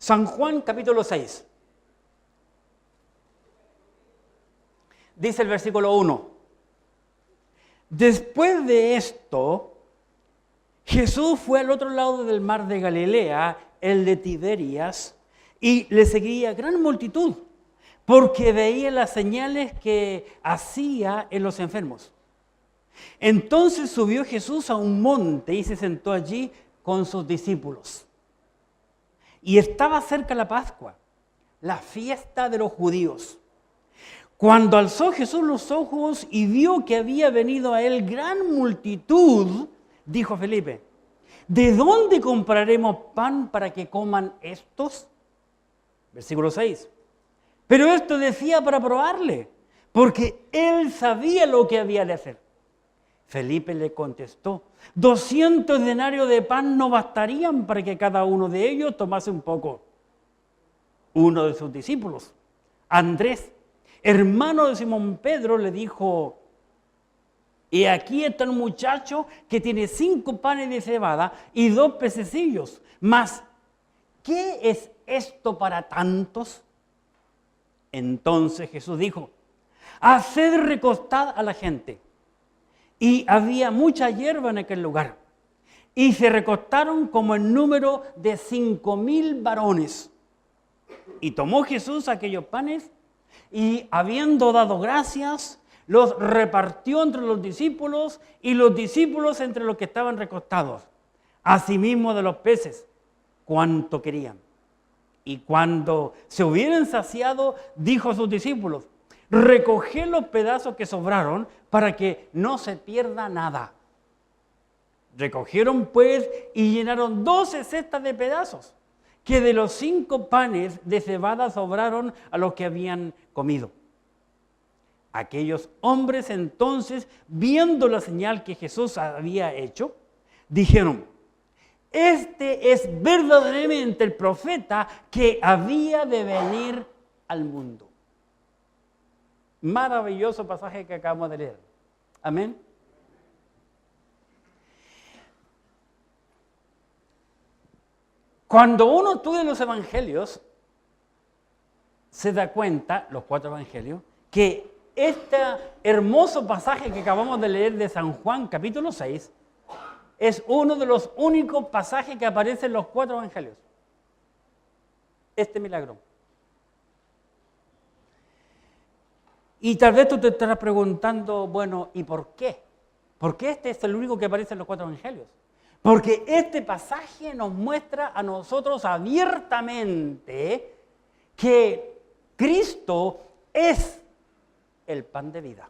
San Juan capítulo 6. Dice el versículo 1. Después de esto, Jesús fue al otro lado del mar de Galilea, el de Tiberias, y le seguía gran multitud, porque veía las señales que hacía en los enfermos. Entonces subió Jesús a un monte y se sentó allí con sus discípulos. Y estaba cerca la Pascua, la fiesta de los judíos. Cuando alzó Jesús los ojos y vio que había venido a él gran multitud, dijo a Felipe: ¿de dónde compraremos pan para que coman estos? Versículo 6. Pero esto decía para probarle, porque él sabía lo que había de hacer. Felipe le contestó: 200 denarios de pan no bastarían para que cada uno de ellos tomase un poco. Uno de sus discípulos, Andrés, hermano de Simón Pedro, le dijo: y aquí está un muchacho que tiene 5 panes de cebada y 2 pececillos. Mas, ¿qué es esto para tantos? Entonces Jesús dijo: haced recostar a la gente. Y había mucha hierba en aquel lugar. Y se recostaron como el número de 5,000 varones. Y tomó Jesús aquellos panes y, habiendo dado gracias, los repartió entre los discípulos y los discípulos entre los que estaban recostados. Asimismo de los peces, cuanto querían. Y cuando se hubieran saciado, dijo a sus discípulos: recoged los pedazos que sobraron para que no se pierda nada. Recogieron pues y llenaron 12 cestas de pedazos, que de los 5 panes de cebada sobraron a los que habían comido. Aquellos hombres entonces, viendo la señal que Jesús había hecho, dijeron: este es verdaderamente el profeta que había de venir al mundo. Maravilloso pasaje que acabamos de leer. Amén. Cuando uno estudia los evangelios, se da cuenta, los 4 evangelios, que este hermoso pasaje que acabamos de leer de San Juan, capítulo 6, es uno de los únicos pasajes que aparece en los 4 evangelios. Este milagro. Y tal vez tú te estarás preguntando, bueno, ¿y por qué? ¿Por qué este es el único que aparece en los 4 evangelios? Porque este pasaje nos muestra a nosotros abiertamente que Cristo es el pan de vida.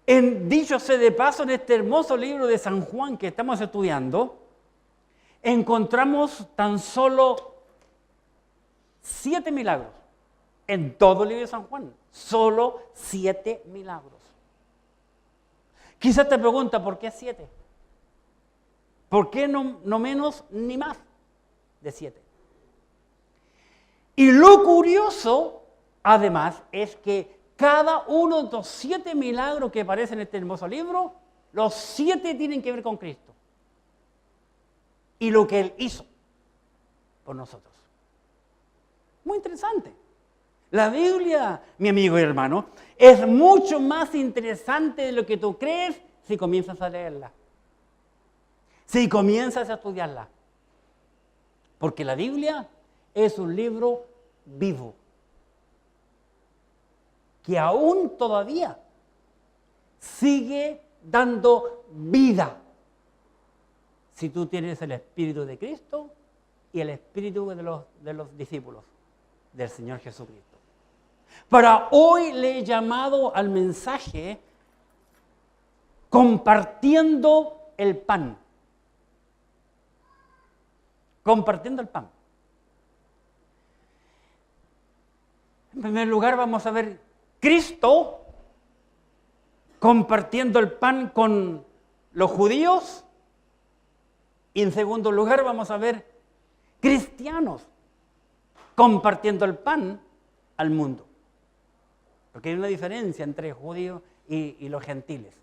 Dicho sea de paso, en este hermoso libro de San Juan que estamos estudiando, encontramos tan solo 7 milagros. En todo el libro de San Juan, solo 7 milagros. Quizás te pregunta, ¿por qué 7? ¿Por qué no menos ni más de 7? Y lo curioso, además, es que cada uno de los 7 milagros que aparecen en este hermoso libro, los 7 tienen que ver con Cristo y lo que Él hizo por nosotros. Muy interesante. La Biblia, mi amigo y hermano, es mucho más interesante de lo que tú crees si comienzas a leerla. Si comienzas a estudiarla. Porque la Biblia es un libro vivo. Que aún todavía sigue dando vida. Si tú tienes el Espíritu de Cristo y el Espíritu de los discípulos del Señor Jesucristo. Para hoy le he llamado al mensaje compartiendo el pan. Compartiendo el pan. En primer lugar vamos a ver Cristo compartiendo el pan con los judíos. Y en segundo lugar vamos a ver cristianos compartiendo el pan al mundo. Porque hay una diferencia entre judíos y los gentiles.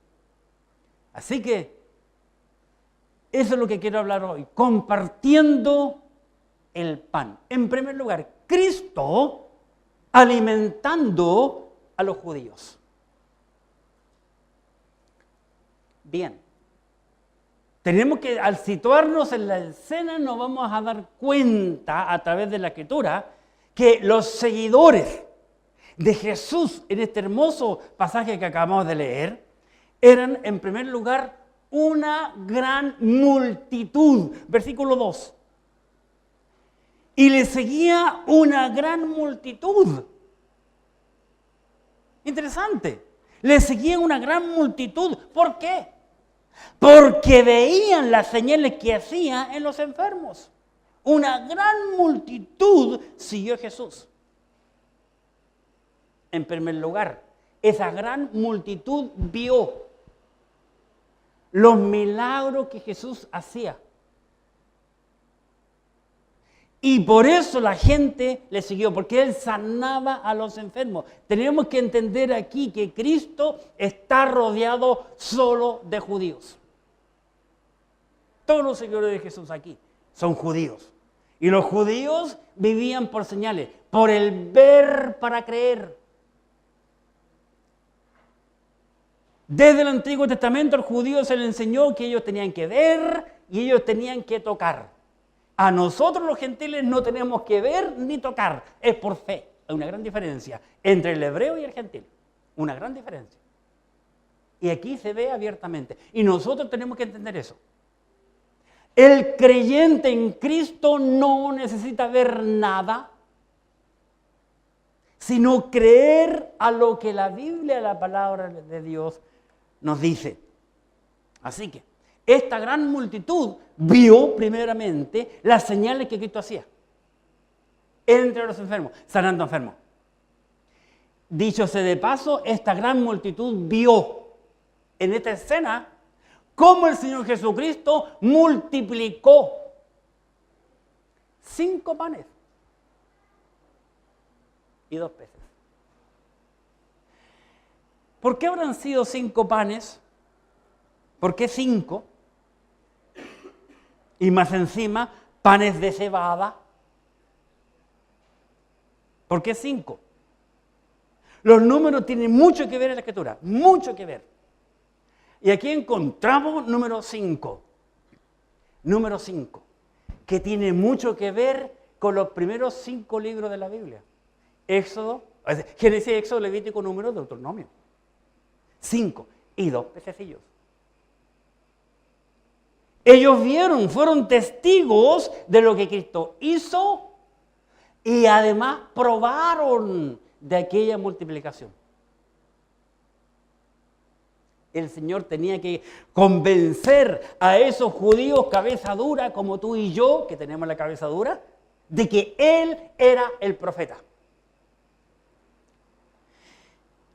Así que eso es lo que quiero hablar hoy. Compartiendo el pan. En primer lugar, Cristo alimentando a los judíos. Bien, tenemos que, al situarnos en la escena, nos vamos a dar cuenta a través de la Escritura que los seguidores de Jesús en este hermoso pasaje que acabamos de leer eran, en primer lugar, una gran multitud. Versículo 2. Y le seguía una gran multitud. Interesante. Le seguía una gran multitud. ¿Por qué? Porque veían las señales que hacía en los enfermos. Una gran multitud siguió a Jesús. En primer lugar, esa gran multitud vio los milagros que Jesús hacía. Y por eso la gente le siguió, porque Él sanaba a los enfermos. Tenemos que entender aquí que Cristo está rodeado solo de judíos. Todos los seguidores de Jesús aquí son judíos. Y los judíos vivían por señales, por el ver para creer. Desde el Antiguo Testamento al judío se le enseñó que ellos tenían que ver y ellos tenían que tocar. A nosotros los gentiles no tenemos que ver ni tocar, es por fe. Hay una gran diferencia entre el hebreo y el gentil, una gran diferencia. Y aquí se ve abiertamente. Y nosotros tenemos que entender eso. El creyente en Cristo no necesita ver nada, sino creer a lo que la Biblia, la palabra de Dios, nos dice. Así que esta gran multitud vio primeramente las señales que Cristo hacía entre los enfermos, sanando enfermos. Dicho sea de paso, esta gran multitud vio en esta escena cómo el Señor Jesucristo multiplicó 5 panes y 2 peces. ¿Por qué habrán sido 5 panes? ¿Por qué 5? Y más encima, panes de cebada. ¿Por qué 5? Los números tienen mucho que ver en la Escritura, mucho que ver. Y aquí encontramos número 5. Número 5, que tiene mucho que ver con los primeros 5 libros de la Biblia. Éxodo, Génesis, Éxodo, Levítico, Número, Deuteronomio. 5 y 2 pececillos. Ellos vieron, fueron testigos de lo que Cristo hizo y además probaron de aquella multiplicación. El Señor tenía que convencer a esos judíos cabeza dura como tú y yo, que tenemos la cabeza dura, de que Él era el profeta.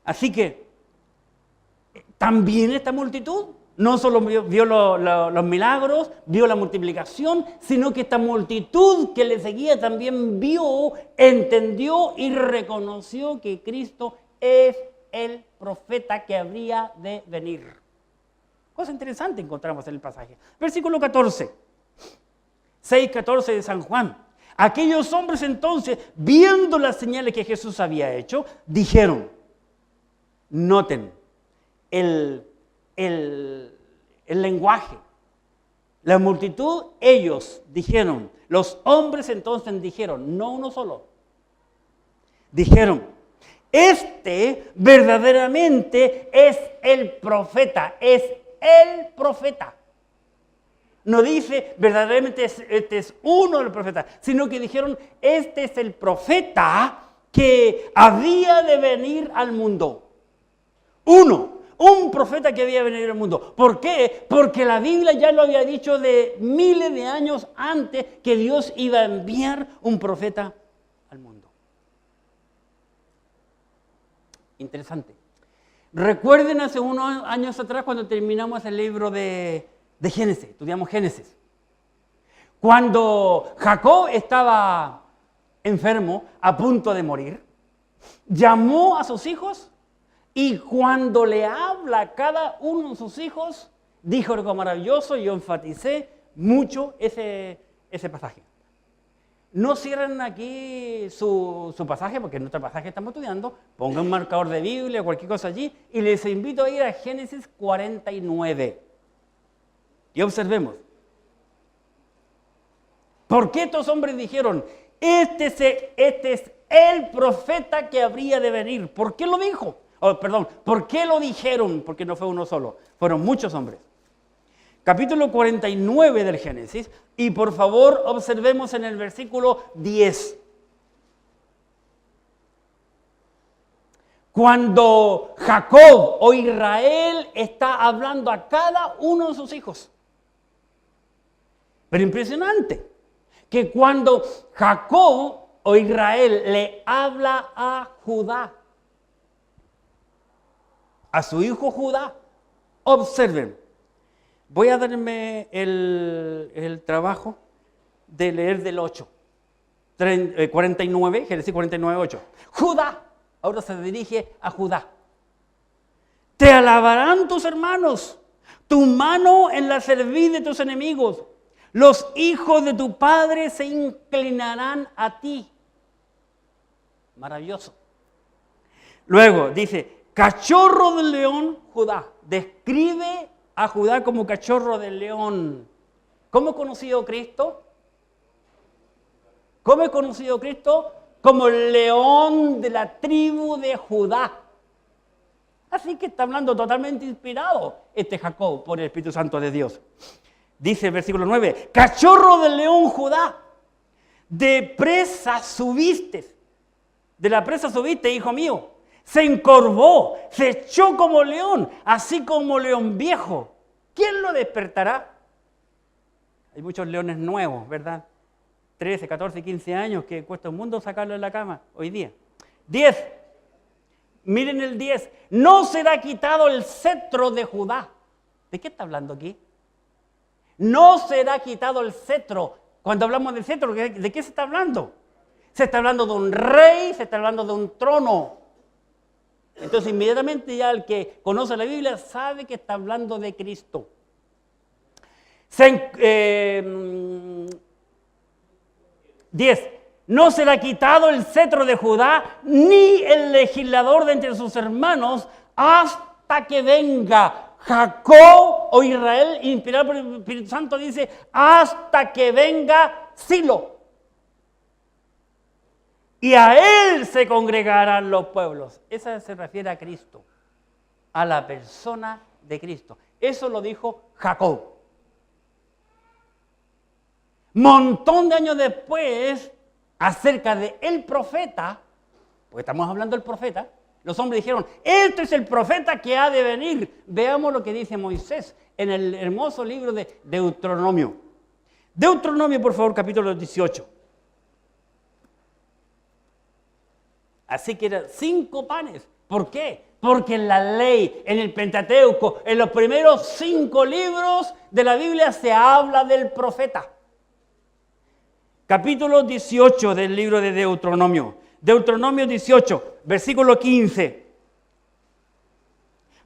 Así que también esta multitud no solo vio los milagros, vio la multiplicación, sino que esta multitud que le seguía también vio, entendió y reconoció que Cristo es el profeta que habría de venir. Cosa interesante encontramos en el pasaje. Versículo 14, 6:14 de San Juan. Aquellos hombres entonces, viendo las señales que Jesús había hecho, dijeron, noten el lenguaje. La multitud, ellos dijeron, los hombres entonces dijeron, no uno solo, dijeron, este verdaderamente es el profeta, es el profeta. No dice verdaderamente este es uno de los profetas, sino que dijeron, este es el profeta que había de venir al mundo. Un profeta que había venido al mundo. ¿Por qué? Porque la Biblia ya lo había dicho de miles de años antes que Dios iba a enviar un profeta al mundo. Interesante. Recuerden hace unos años atrás cuando terminamos el libro de Génesis, estudiamos Génesis. Cuando Jacob estaba enfermo, a punto de morir, llamó a sus hijos. Y cuando le habla a cada uno de sus hijos, dijo algo maravilloso, y yo enfaticé mucho ese pasaje. No cierren aquí su pasaje, porque en nuestro pasaje estamos estudiando. Pongan un marcador de Biblia o cualquier cosa allí y les invito a ir a Génesis 49. Y observemos. ¿Por qué estos hombres dijeron, este es el profeta que habría de venir? ¿Por qué lo dijo? ¿Por qué lo dijeron? Porque no fue uno solo, fueron muchos hombres. Capítulo 49 del Génesis, y por favor observemos en el versículo 10. Cuando Jacob o Israel está hablando a cada uno de sus hijos. Pero impresionante, que cuando Jacob o Israel le habla a Judá, a su hijo Judá, observen. Voy a darme el trabajo de leer del 8, 49, Génesis 49, 8. Judá, ahora se dirige a Judá. Te alabarán tus hermanos, tu mano en la cerviz de tus enemigos. Los hijos de tu padre se inclinarán a ti. Maravilloso. Luego dice, cachorro del león, Judá. Describe a Judá como cachorro del león. ¿Cómo he conocido Cristo? ¿Cómo he conocido Cristo? Como el león de la tribu de Judá. Así que está hablando totalmente inspirado este Jacob por el Espíritu Santo de Dios. Dice el versículo 9, cachorro del león Judá, de presa subiste, de la presa subiste, hijo mío. Se encorvó, se echó como león, así como león viejo. ¿Quién lo despertará? Hay muchos leones nuevos, ¿verdad? 13, 14, 15 años que cuesta un mundo sacarlo de la cama hoy día. 10. Miren el 10. No será quitado el cetro de Judá. ¿De qué está hablando aquí? No será quitado el cetro. Cuando hablamos del cetro, ¿de qué se está hablando? Se está hablando de un rey, se está hablando de un trono. Entonces inmediatamente ya el que conoce la Biblia sabe que está hablando de Cristo. 10. No será quitado el cetro de Judá, ni el legislador de entre sus hermanos, hasta que venga Jacob o Israel, inspirado por el Espíritu Santo, dice, hasta que venga Silo. Y a él se congregarán los pueblos. Esa se refiere a Cristo, a la persona de Cristo. Eso lo dijo Jacob. Montón de años después, acerca de el profeta, porque estamos hablando del profeta, los hombres dijeron, este es el profeta que ha de venir. Veamos lo que dice Moisés en el hermoso libro de Deuteronomio. Deuteronomio, por favor, capítulo 18. Así que eran 5 panes. ¿Por qué? Porque en la ley, en el Pentateuco, en los primeros 5 libros de la Biblia se habla del profeta. Capítulo 18 del libro de Deuteronomio. Deuteronomio 18, versículo 15.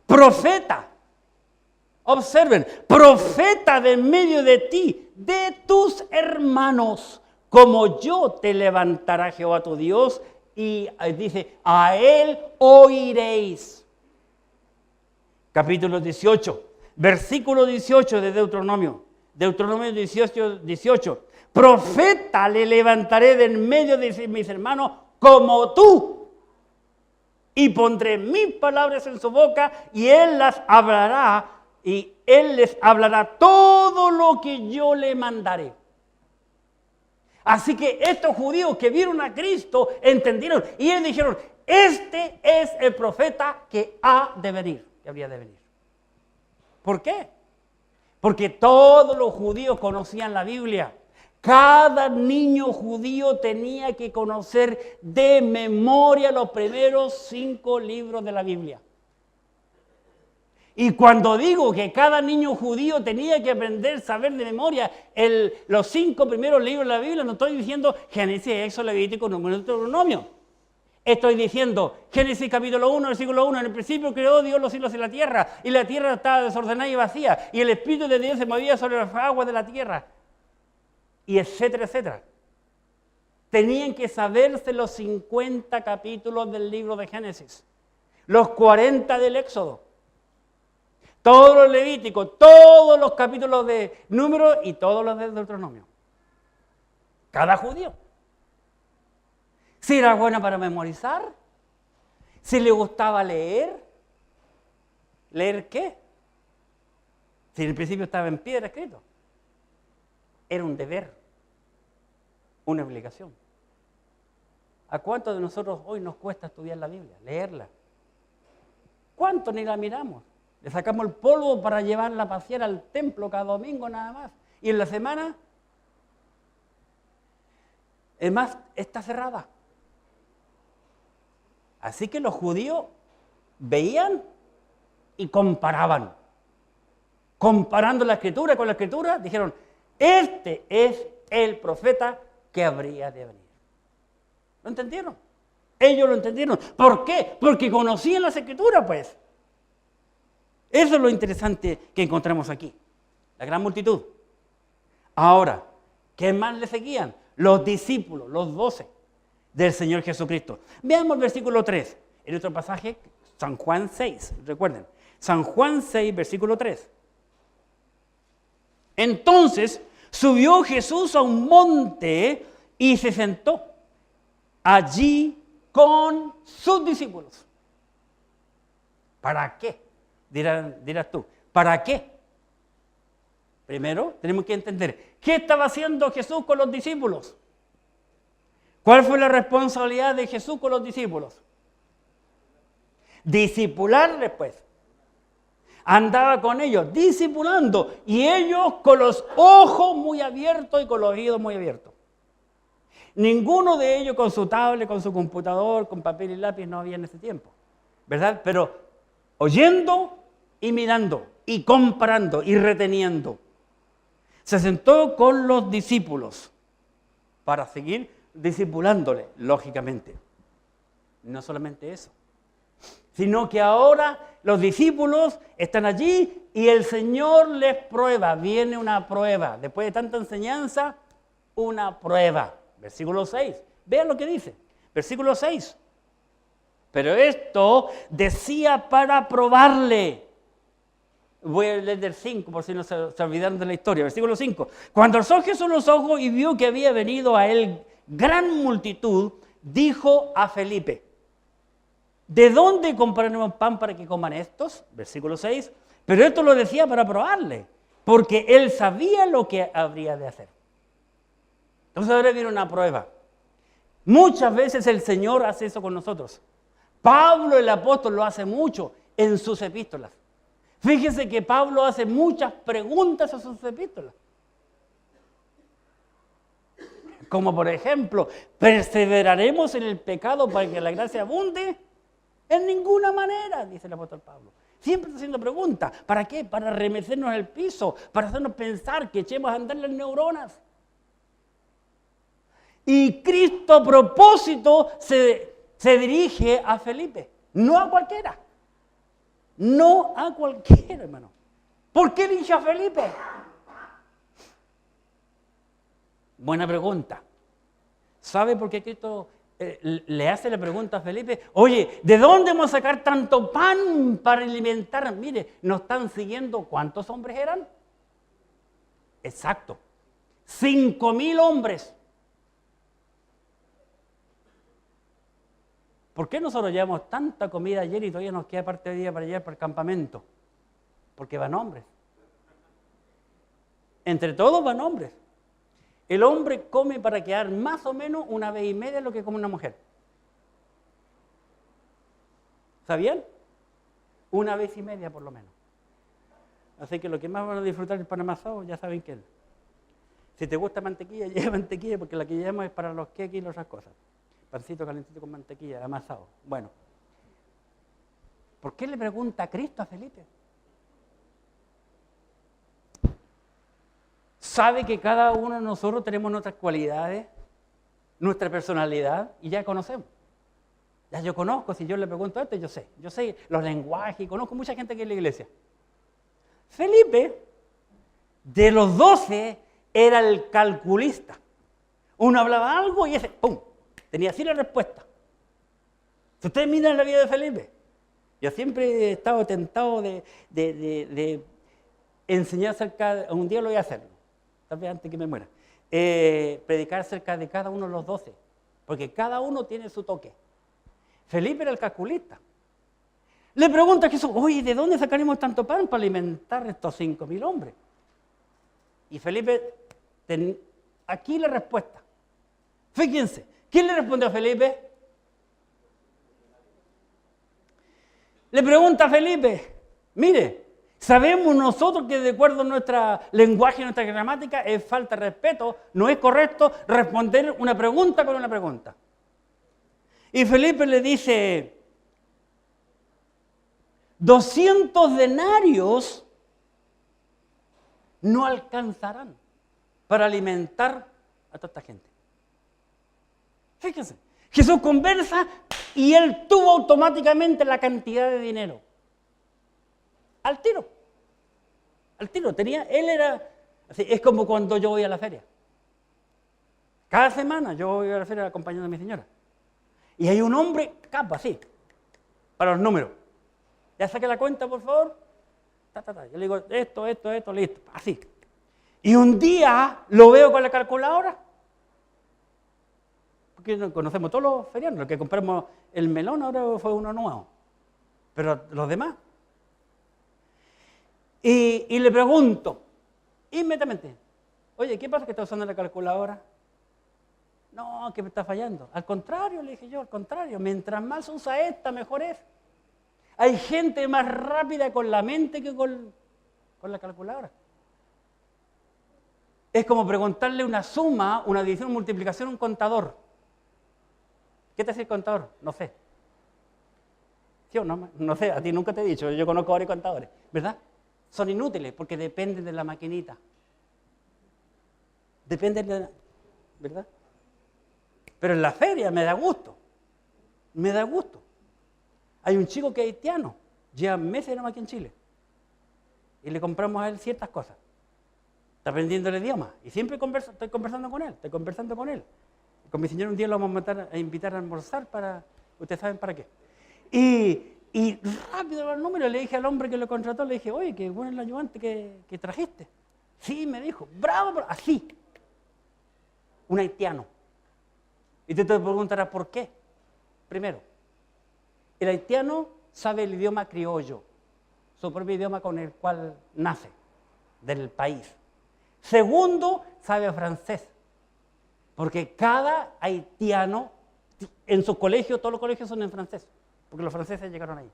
Profeta. Observen, profeta de en medio de ti, de tus hermanos, como yo te levantará Jehová tu Dios. Y dice, a él oiréis. Capítulo 18, versículo 18 de Deuteronomio. Deuteronomio 18. Profeta le levantaré de en medio de mis hermanos como tú. Y pondré mis palabras en su boca y él las hablará. Y él les hablará todo lo que yo le mandaré. Así que estos judíos que vieron a Cristo entendieron y ellos dijeron, este es el profeta que ha de venir, que habría de venir. ¿Por qué? Porque todos los judíos conocían la Biblia. Cada niño judío tenía que conocer de memoria los primeros 5 libros de la Biblia. Y cuando digo que cada niño judío tenía que aprender, saber de memoria los 5 primeros libros de la Biblia, no estoy diciendo Génesis, Éxodo, Levítico, Número, Deuteronomio. Estoy diciendo Génesis capítulo 1, versículo 1, en el principio creó Dios los cielos y la tierra estaba desordenada y vacía, y el Espíritu de Dios se movía sobre las aguas de la tierra, y etcétera, etcétera. tenían que saberse los 50 capítulos del libro de Génesis, los 40 del Éxodo, todos los Levíticos, todos los capítulos de Números y todos los de Deuteronomio. Cada judío. Si era buena para memorizar, si le gustaba leer. ¿Leer qué? Si en el principio estaba en piedra escrito. Era un deber, una obligación. ¿A cuántos de nosotros hoy nos cuesta estudiar la Biblia, leerla? ¿Cuántos ni la miramos? Le sacamos el polvo para llevarla a pasear al templo cada domingo nada más. Y en la semana, es más, está cerrada. Así que los judíos veían y comparaban. Comparando la Escritura con la Escritura, dijeron, este es el profeta que habría de venir. ¿Lo entendieron? Ellos lo entendieron. ¿Por qué? Porque conocían las Escrituras, pues. Eso es lo interesante que encontramos aquí. La gran multitud. Ahora, ¿qué más le seguían? Los discípulos, los 12 del Señor Jesucristo. Veamos el versículo 3. En otro pasaje, San Juan 6. Recuerden, San Juan 6, versículo 3. Entonces subió Jesús a un monte y se sentó allí con sus discípulos. ¿Para qué? Dirás tú, ¿para qué? Primero tenemos que entender, ¿qué estaba haciendo Jesús con los discípulos? ¿Cuál fue la responsabilidad de Jesús con los discípulos? Discipularles, pues. Andaba con ellos, discipulando, y ellos con los ojos muy abiertos y con los oídos muy abiertos. Ninguno de ellos con su tablet, con su computador, con papel y lápiz no había en ese tiempo, ¿verdad? Pero oyendo y mirando y comparando y reteniendo. Se sentó con los discípulos para seguir discipulándole, lógicamente. No solamente eso, sino que ahora los discípulos están allí y el Señor les prueba. Viene una prueba. Después de tanta enseñanza, una prueba. Versículo 6. Vean lo que dice. Versículo 6. Pero esto decía para probarle. Voy a leer del 5 por si no se olvidaron de la historia. Versículo 5. Cuando alzó Jesús los ojos y vio que había venido a él gran multitud, dijo a Felipe, ¿de dónde compraremos pan para que coman estos? Versículo 6. Pero esto lo decía para probarle, porque él sabía lo que habría de hacer. Entonces ahora viene una prueba. Muchas veces el Señor hace eso con nosotros. Pablo el apóstol lo hace mucho en sus epístolas. Fíjese que Pablo hace muchas preguntas a sus epístolas. Como por ejemplo, ¿perseveraremos en el pecado para que la gracia abunde? En ninguna manera, dice el apóstol Pablo. Siempre está haciendo preguntas. ¿Para qué? Para remecernos el piso, para hacernos pensar, que echemos a andar las neuronas. Y Cristo a propósito se dirige a Felipe, no a cualquiera. No a cualquiera, hermano. ¿Por qué dirige a Felipe? Buena pregunta. ¿Sabe por qué Cristo le hace la pregunta a Felipe? Oye, ¿de dónde vamos a sacar tanto pan para alimentar? Mire, nos están siguiendo, ¿cuántos hombres eran? Exacto, 5,000 hombres. ¿Por qué nosotros llevamos tanta comida ayer y todavía nos queda parte de día para llevar para el campamento? Porque van hombres. Entre todos van hombres. El hombre come para quedar más o menos 1,5 veces lo que come una mujer. ¿Sabían? 1,5 veces por lo menos. Así que lo que más van a disfrutar del pan amasado, ya saben qué es. Si te gusta mantequilla, lleva mantequilla, porque la que llevamos es para los queques y otras cosas. Pancito calentito con mantequilla, amasado. Bueno, ¿por qué le pregunta a Cristo a Felipe? Sabe que cada uno de nosotros tenemos nuestras cualidades, nuestra personalidad, y ya conocemos. Ya yo conozco, si yo le pregunto esto, yo sé los lenguajes, y conozco mucha gente aquí en la iglesia. Felipe, de los 12, era el calculista. Uno hablaba algo y ese, ¡pum!, tenía así la respuesta. Si ustedes miran la vida de Felipe, yo siempre he estado tentado de enseñar acerca, un día lo voy a hacer, tal vez antes que me muera, predicar acerca de cada uno de los 12, porque cada uno tiene su toque. Felipe era el calculista. Le pregunta a Jesús, oye, ¿de dónde sacaremos tanto pan para alimentar estos 5.000 hombres? Y Felipe, aquí la respuesta. Fíjense, ¿quién le respondió a Felipe? Le pregunta a Felipe, mire, sabemos nosotros que de acuerdo a nuestro lenguaje y nuestra gramática es falta de respeto, no es correcto responder una pregunta con una pregunta. Y Felipe le dice, 200 denarios no alcanzarán para alimentar a toda esta gente. Fíjense, Jesús conversa y él tuvo automáticamente la cantidad de dinero. Al tiro. Al tiro. Él era, así, es como cuando yo voy a la feria. Cada semana yo voy a la feria acompañando a mi señora. Y hay un hombre, capa, así, para los números. Ya saqué la cuenta, por favor. Yo le digo, esto, listo, así. Y un día lo veo con la calculadora. Porque conocemos todos los ferianos, los que compramos el melón ahora fue uno nuevo. Pero los demás. Y le pregunto, inmediatamente, oye, ¿qué pasa que está usando la calculadora? No, que me está fallando. Al contrario, le dije yo, al contrario, mientras más usa esta, mejor es. Hay gente más rápida con la mente que con la calculadora. Es como preguntarle una suma, una división, una multiplicación a un contador. ¿Qué te hace el contador? No sé. ¿Sí o no? No sé, a ti nunca te he dicho, yo conozco a varios contadores, ¿verdad? Son inútiles porque dependen de la maquinita. Dependen de la, ¿verdad? Pero en la feria me da gusto. Me da gusto. Hay un chico que es haitiano, lleva meses nomás aquí en Chile. Y le compramos a él ciertas cosas. Está aprendiendo el idioma. Y siempre estoy conversando con él. Con mi señor un día lo vamos a invitar a almorzar para, ustedes saben para qué. Y rápido el número, le dije al hombre que lo contrató, le dije, oye, qué bueno el ayudante que trajiste. Sí, me dijo, bravo, así. Un haitiano. Y tú te preguntarás por qué. Primero, el haitiano sabe el idioma criollo, su propio idioma con el cual nace, del país. Segundo, sabe francés, porque cada haitiano, en sus colegios, todos los colegios son en francés, porque los franceses llegaron ahí.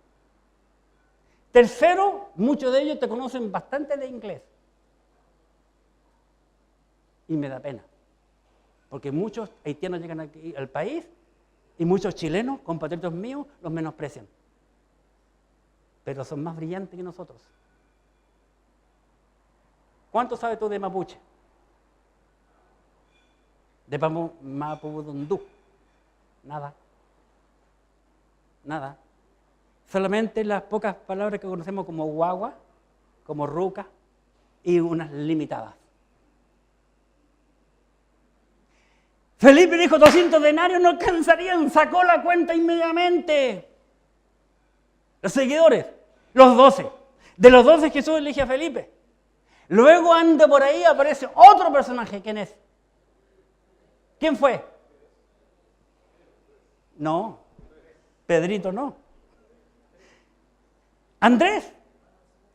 Tercero, muchos de ellos te conocen bastante de inglés. Y me da pena, porque muchos haitianos llegan aquí al país y muchos chilenos, compatriotas míos, los menosprecian. Pero son más brillantes que nosotros. ¿Cuánto sabes tú de mapuche? De mapudundú. Nada. Nada. Solamente las pocas palabras que conocemos como guagua, como ruca y unas limitadas. Felipe dijo 200 denarios no alcanzarían, sacó la cuenta inmediatamente. Los seguidores, los 12. De los 12 Jesús elige a Felipe. Luego anda por ahí, aparece otro personaje. ¿Quién es? ¿Quién fue? No, Pedrito no. Andrés.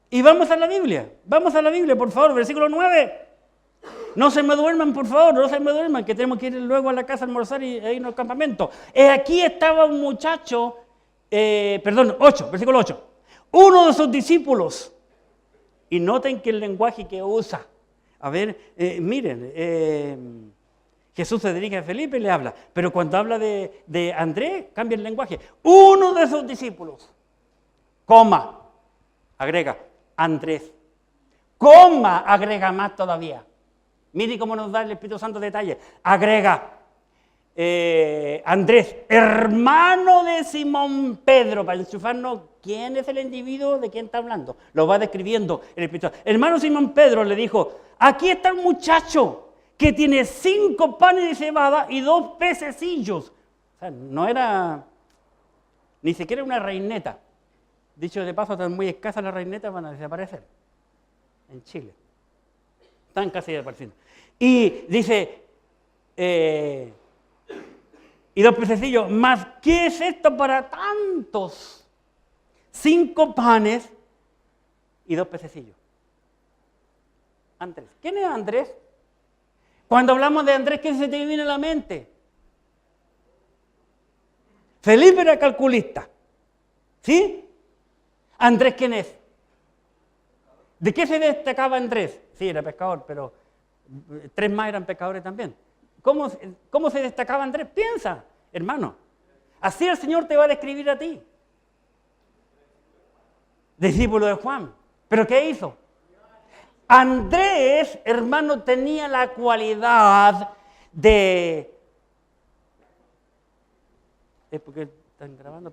Y vamos a la Biblia, por favor, versículo 9. No se me duerman, por favor, no se me duerman, que tenemos que ir luego a la casa a almorzar e irnos al campamento. Aquí estaba un muchacho, 8, versículo 8. Uno de sus discípulos. Y noten que el lenguaje que usa. A ver, miren, Jesús se dirige a Felipe y le habla. Pero cuando habla de Andrés, cambia el lenguaje. Uno de sus discípulos. Coma, agrega, Andrés. Coma, agrega más todavía. Mire cómo nos da el Espíritu Santo detalles. Agrega, Andrés, hermano de Simón Pedro, para enchufarnos quién es el individuo de quién está hablando. Lo va describiendo el Espíritu Santo. Hermano Simón Pedro le dijo, aquí está el muchacho que tiene 5 panes de cebada y 2 pececillos. O sea, no era ni siquiera una reineta. Dicho de paso, están muy escasas las reinetas, van a desaparecer en Chile. Están casi desapareciendo. Y dice, y 2 pececillos, ¿más qué es esto para tantos? 5 panes y 2 pececillos. Andrés. ¿Quién es Andrés? Cuando hablamos de Andrés, ¿qué se te viene a la mente? Felipe era calculista. ¿Sí? ¿Andrés quién es? ¿De qué se destacaba Andrés? Sí, era pescador, pero 3 más eran pescadores también. ¿Cómo se destacaba Andrés? Piensa, hermano. Así el Señor te va a describir a ti. Discípulo de Juan. ¿Pero qué hizo? Andrés, hermano, tenía la cualidad de... Es porque están grabando,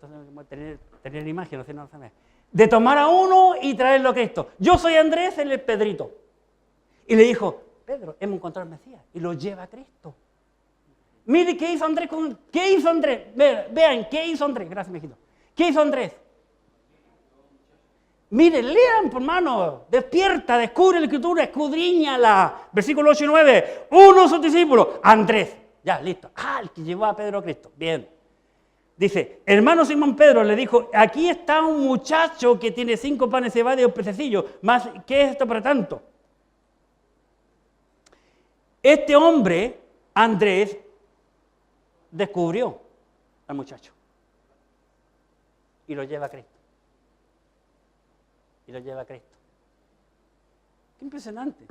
tener imagen, si no se ve. De tomar a uno y traerlo a Cristo. Yo soy Andrés, él es Pedrito. Y le dijo, Pedro, hemos encontrado al Mesías. Y lo lleva a Cristo. Mire qué hizo Andrés. ¿Qué hizo Andrés? Vean, ¿qué hizo Andrés? Gracias, mijito. ¿Qué hizo Andrés? Mire, lean, hermano. Despierta, descubre la Escritura, escudriñala. Versículo 8 y 9. Uno de sus discípulos, Andrés. Ya, listo. El que llevó a Pedro a Cristo. Bien. Dice, hermano Simón Pedro le dijo, aquí está un muchacho que tiene 5 panes de cebada y 2 pececillos. Más, ¿qué es esto para tanto? Este hombre, Andrés, descubrió al muchacho y lo lleva a Cristo. Y lo lleva a Cristo. Qué impresionante.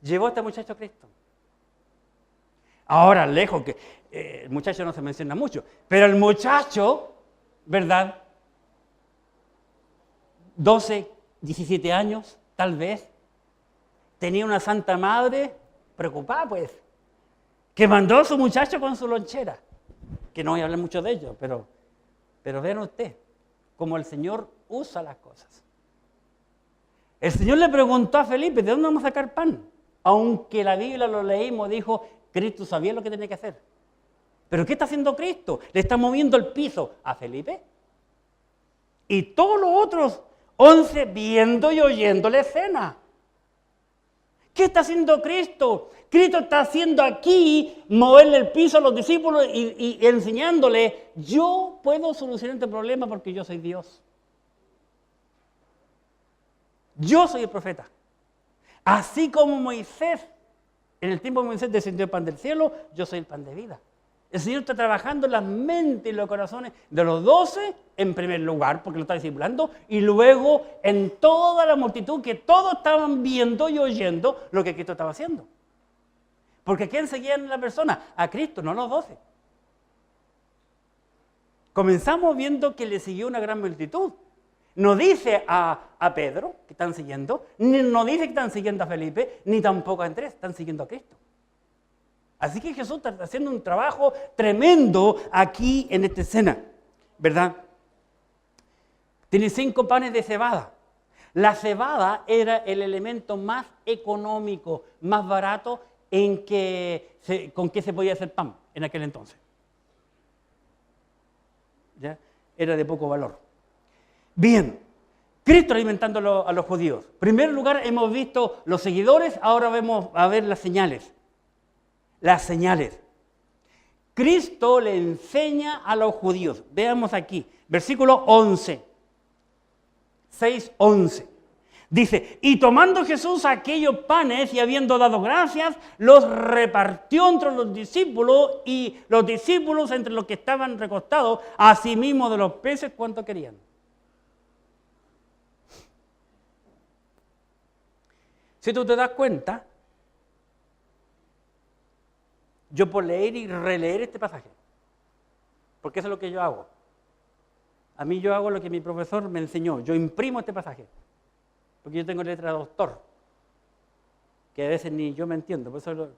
Llevó a este muchacho a Cristo. Ahora, lejos que el muchacho no se menciona mucho, pero el muchacho, ¿verdad? 12, 17 años, tal vez, tenía una santa madre preocupada, pues, que mandó a su muchacho con su lonchera. Que no voy a hablar mucho de ello, pero vean usted cómo el Señor usa las cosas. El Señor le preguntó a Felipe, ¿de dónde vamos a sacar pan? Aunque la Biblia lo leímos, dijo, Cristo sabía lo que tenía que hacer. ¿Pero qué está haciendo Cristo? Le está moviendo el piso a Felipe. Y todos los otros 11 viendo y oyendo la escena. ¿Qué está haciendo Cristo? Cristo está haciendo aquí moverle el piso a los discípulos y enseñándole, yo puedo solucionar este problema porque yo soy Dios. Yo soy el profeta. Así como Moisés, en el tiempo de Moisés descendió el pan del cielo, yo soy el pan de vida. El Señor está trabajando en las mentes y los corazones de los 12 en primer lugar, porque lo está discipulando, y luego en toda la multitud que todos estaban viendo y oyendo lo que Cristo estaba haciendo. Porque ¿a quién seguían la persona? A Cristo, no a los 12. Comenzamos viendo que le siguió una gran multitud. No dice a Pedro que están siguiendo, no dice que están siguiendo a Felipe, ni tampoco a Andrés, están siguiendo a Cristo. Así que Jesús está haciendo un trabajo tremendo aquí en esta escena, ¿verdad? Tiene 5 panes de cebada. La cebada era el elemento más económico, más barato con que se podía hacer pan en aquel entonces. ¿Ya? Era de poco valor. Bien, Cristo alimentando a los judíos. En primer lugar hemos visto los seguidores, ahora vamos a ver las señales. Las señales. Cristo le enseña a los judíos. Veamos aquí, versículo 11. 6:11. Dice, y tomando Jesús aquellos panes y habiendo dado gracias, los repartió entre los discípulos y los discípulos entre los que estaban recostados, asimismo de los peces cuanto querían. Si tú te das cuenta, yo por leer y releer este pasaje, porque eso es lo que yo hago. A mí yo hago lo que mi profesor me enseñó, yo imprimo este pasaje, porque yo tengo letra de doctor, que a veces ni yo me entiendo, por eso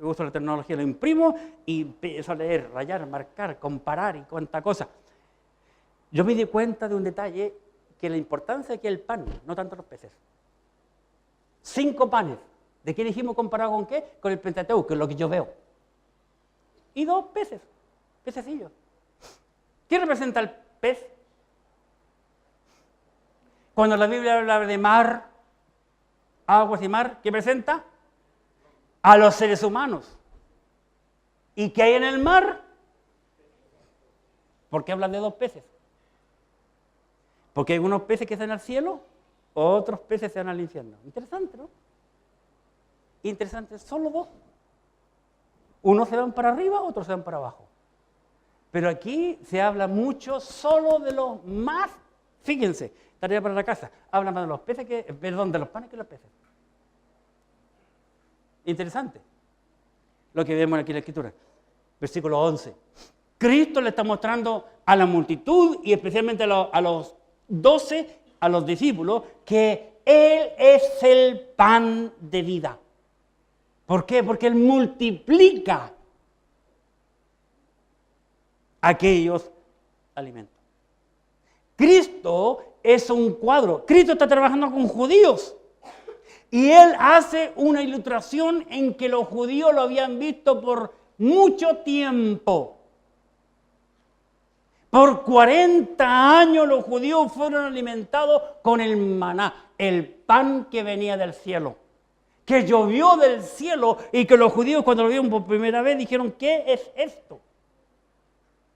uso la tecnología, lo imprimo y empiezo a leer, rayar, marcar, comparar y cuánta cosa. Yo me di cuenta de un detalle, que la importancia que es el pan, no tanto los peces. 5 panes, ¿De qué dijimos comparado con qué? Con el Pentateuco, que es lo que yo veo. Y 2 peces, pececillos. ¿Qué representa el pez? Cuando la Biblia habla de mar, aguas y mar, ¿qué presenta? A los seres humanos. ¿Y qué hay en el mar? ¿Por qué hablan de 2 peces? Porque hay unos peces que se van al cielo, otros peces se van al infierno. Interesante, ¿no? Interesante, solo 2. Unos se van para arriba, otros se van para abajo. Pero aquí se habla mucho solo de los más, fíjense, tarea para la casa, hablan más de los peces que, perdón, de los panes que los peces. Interesante lo que vemos aquí en la Escritura. Versículo 11. Cristo le está mostrando a la multitud y especialmente a los 12, a los discípulos, que Él es el pan de vida. ¿Por qué? Porque Él multiplica aquellos alimentos. Cristo es un cuadro. Cristo está trabajando con judíos. Y Él hace una ilustración en que los judíos lo habían visto por mucho tiempo. Por 40 años los judíos fueron alimentados con el maná, el pan que venía del cielo, que llovió del cielo y que los judíos cuando lo vieron por primera vez dijeron, ¿qué es esto?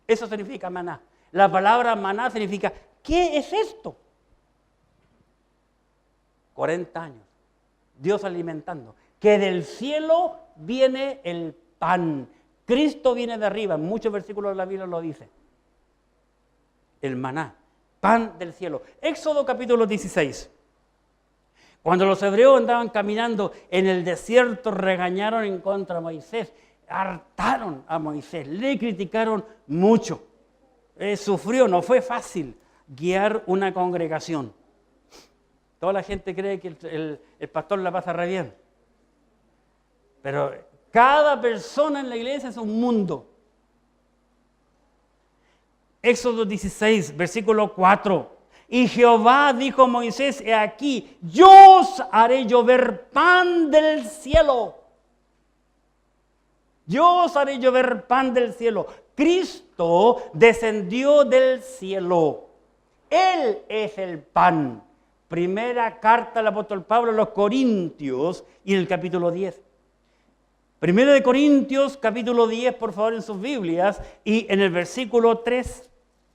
Eso significa maná. La palabra maná significa, ¿qué es esto? 40 años, Dios alimentando, que del cielo viene el pan. Cristo viene de arriba, en muchos versículos de la Biblia lo dice. El maná, pan del cielo. Éxodo capítulo 16. Cuando los hebreos andaban caminando en el desierto, regañaron en contra de Moisés, hartaron a Moisés, le criticaron mucho. Sufrió, no fue fácil guiar una congregación. Toda la gente cree que el pastor la pasa re bien. Pero cada persona en la iglesia es un mundo. Éxodo 16, versículo 4. Y Jehová dijo a Moisés, he aquí, yo os haré llover pan del cielo. Yo os haré llover pan del cielo. Cristo descendió del cielo. Él es el pan. Primera carta del apóstol Pablo a los Corintios y en el capítulo 10. Primera de Corintios, capítulo 10, por favor, en sus Biblias, y en el versículo 3.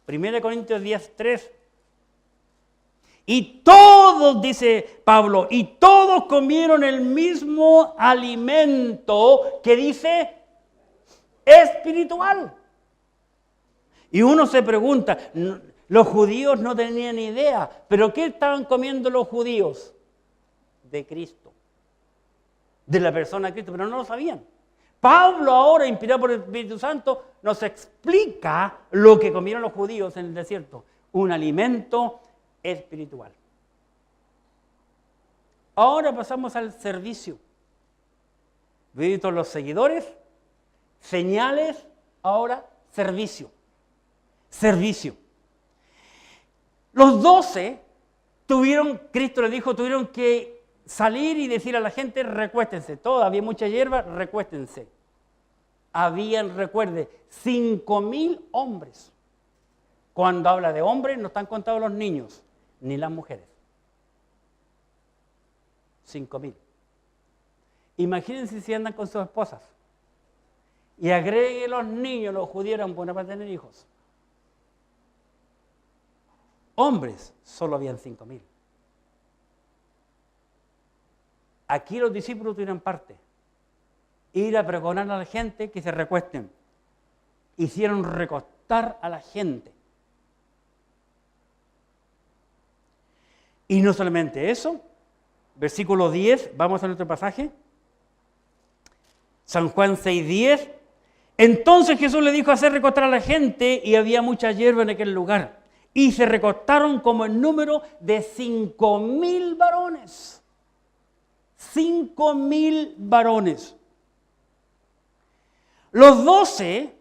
Primera de Corintios 10, 3. Y todos, dice Pablo, y todos comieron el mismo alimento que dice espiritual. Y uno se pregunta, los judíos no tenían idea, pero ¿qué estaban comiendo los judíos? De Cristo, de la persona de Cristo, pero no lo sabían. Pablo ahora, inspirado por el Espíritu Santo, nos explica lo que comieron los judíos en el desierto, un alimento espiritual. Ahora pasamos al servicio. Visto los seguidores, señales, ahora servicio. Servicio. Los 12 Cristo les dijo, tuvieron que salir y decir a la gente, recuéstense. Todavía mucha hierba, recuéstense. Habían, recuerde, 5,000 hombres. Cuando habla de hombres, no están contados los niños, ni las mujeres. 5,000. Imagínense si andan con sus esposas. Y agregue los niños, los judíos eran buenos para tener hijos. Hombres, solo habían 5,000. Aquí los discípulos tuvieron parte. Ir a pregonar a la gente que se recuesten. Hicieron recostar a la gente. Y no solamente eso, versículo 10, vamos a nuestro pasaje. San Juan 6:10. Entonces Jesús le dijo hacer recostar a la gente y había mucha hierba en aquel lugar. Y se recostaron como el número de 5,000 varones. 5,000 varones. Los 12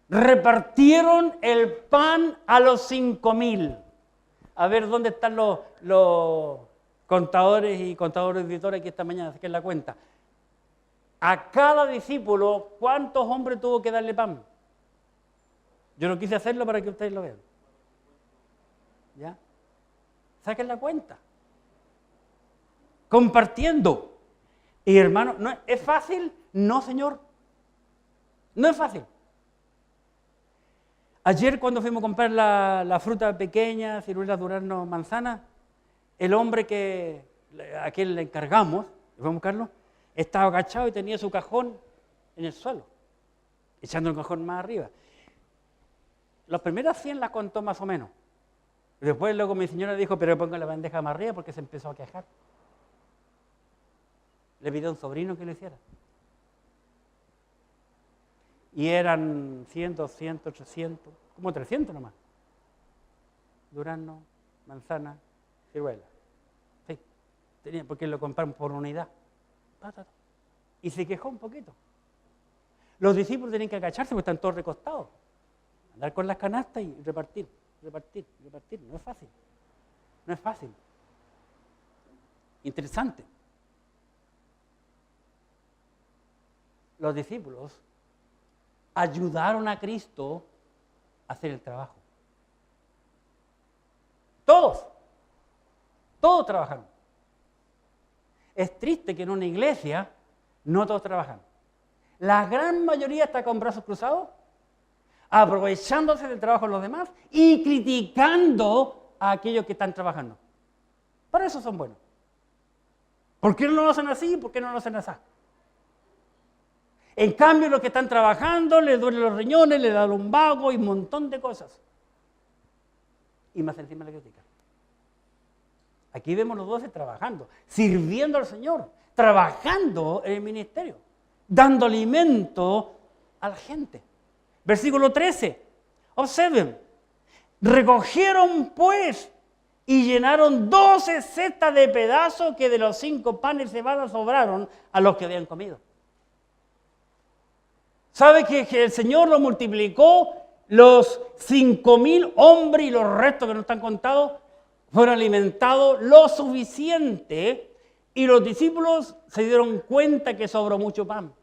repartieron el pan a los 5,000. A ver, ¿dónde están los Contadores y contadores auditores aquí esta mañana, saquen la cuenta. A cada discípulo, ¿cuántos hombres tuvo que darle pan? Yo no quise hacerlo para que ustedes lo vean. ¿Ya? Saquen la cuenta. Compartiendo. Y hermano, ¿no es fácil? No, señor. No es fácil. Ayer cuando fuimos a comprar la fruta pequeña, ciruelas, duraznos, manzanas, el hombre a quien le encargamos, fuimos a buscarlo, estaba agachado y tenía su cajón en el suelo, echando el cajón más arriba. Las primeras 100 las contó más o menos. Después luego mi señora dijo, pero ponga la bandeja más arriba porque se empezó a quejar. Le pidió a un sobrino que lo hiciera. Y eran 100, 200, 300, como 300 nomás. Durazno, manzana, ciruela. Sí, porque lo compraron por unidad. Y se quejó un poquito. Los discípulos tenían que agacharse porque están todos recostados. Andar con las canastas y repartir. No es fácil. No es fácil. Interesante. Los discípulos ayudaron a Cristo a hacer el trabajo. Todos trabajaron. Es triste que en una iglesia no todos trabajan. La gran mayoría está con brazos cruzados, aprovechándose del trabajo de los demás y criticando a aquellos que están trabajando. Para eso son buenos. ¿Por qué no lo hacen así? ¿Por qué no lo hacen así? En cambio, los que están trabajando, les duelen los riñones, les da lumbago y un montón de cosas. Y más encima le critican. Aquí vemos los 12 trabajando, sirviendo al Señor, trabajando en el ministerio, dando alimento a la gente. Versículo 13. Observen. Recogieron pues y llenaron 12 cestas de pedazos que de los 5 panes de cebada sobraron a los que habían comido. ¿Sabe que el Señor lo multiplicó? Los 5,000 hombres y los restos que no están contados fueron alimentados lo suficiente y los discípulos se dieron cuenta que sobró mucho pan.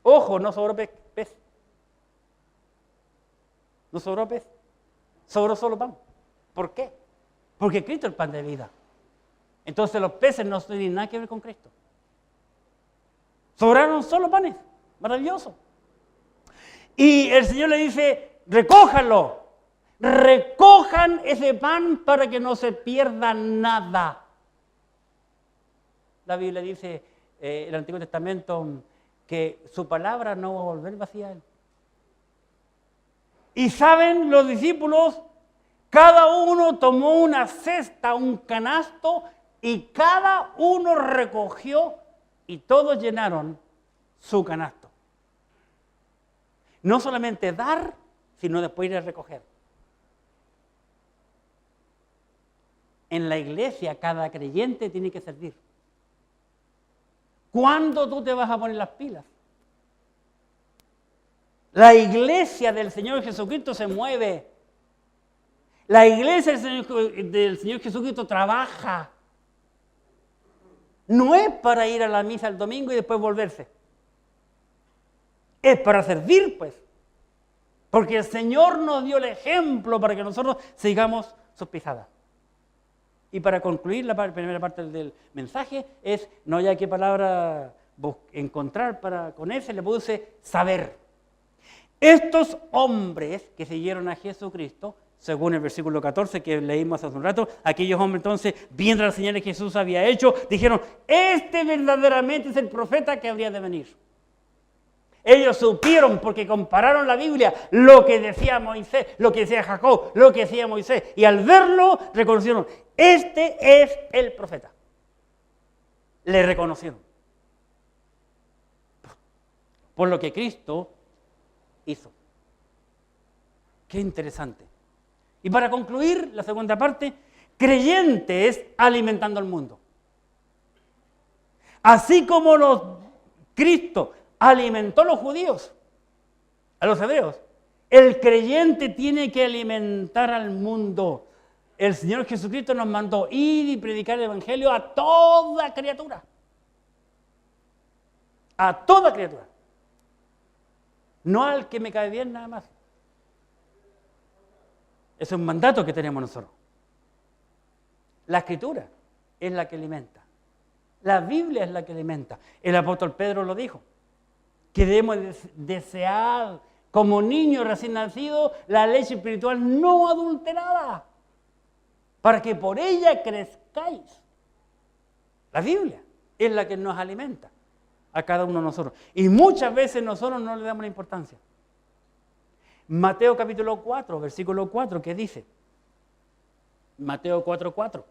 Ojo, no sobró pez. No sobró pez. Sobró solo pan. ¿Por qué? Porque Cristo es el pan de vida. Entonces los peces no tienen nada que ver con Cristo. Sobraron solo panes. Maravilloso. Y el Señor le dice, recójanlo. Recojan ese pan para que no se pierda nada. La Biblia dice en el Antiguo Testamento que su palabra no va a volver vacía a él. Y saben los discípulos, cada uno tomó una cesta, un canasto, y cada uno recogió y todos llenaron su canasto. No solamente dar, sino después ir a recoger. En la iglesia cada creyente tiene que servir. ¿Cuándo tú te vas a poner las pilas? La iglesia del Señor Jesucristo se mueve. La iglesia del Señor Jesucristo trabaja. No es para ir a la misa el domingo y después volverse. Es para servir, pues. Porque el Señor nos dio el ejemplo para que nosotros sigamos sus pisadas. Y para concluir la primera parte del mensaje es, no hay qué palabra encontrar con ese, le puse saber. Estos hombres que siguieron a Jesucristo, según el versículo 14 que leímos hace un rato, aquellos hombres entonces, viendo las señales que Jesús había hecho, dijeron, este verdaderamente es el profeta que habría de venir. Ellos supieron porque compararon la Biblia, lo que decía Moisés, lo que decía Jacob, lo que decía Moisés, y al verlo reconocieron, este es el profeta. Le reconocieron. Por lo que Cristo hizo. Qué interesante. Y para concluir la segunda parte, creyentes alimentando al mundo. Así como Cristo alimentó a los judíos, a los hebreos, el creyente tiene que alimentar al mundo. El Señor Jesucristo nos mandó ir y predicar el Evangelio a toda criatura. A toda criatura. No al que me cae bien nada más. Es un mandato que tenemos nosotros. La Escritura es la que alimenta. La Biblia es la que alimenta. El apóstol Pedro lo dijo, que debemos desear como niños recién nacidos la leche espiritual no adulterada, para que por ella crezcáis. La Biblia es la que nos alimenta a cada uno de nosotros. Y muchas veces nosotros no le damos la importancia. Mateo capítulo 4, versículo 4, ¿qué dice? Mateo 4:4.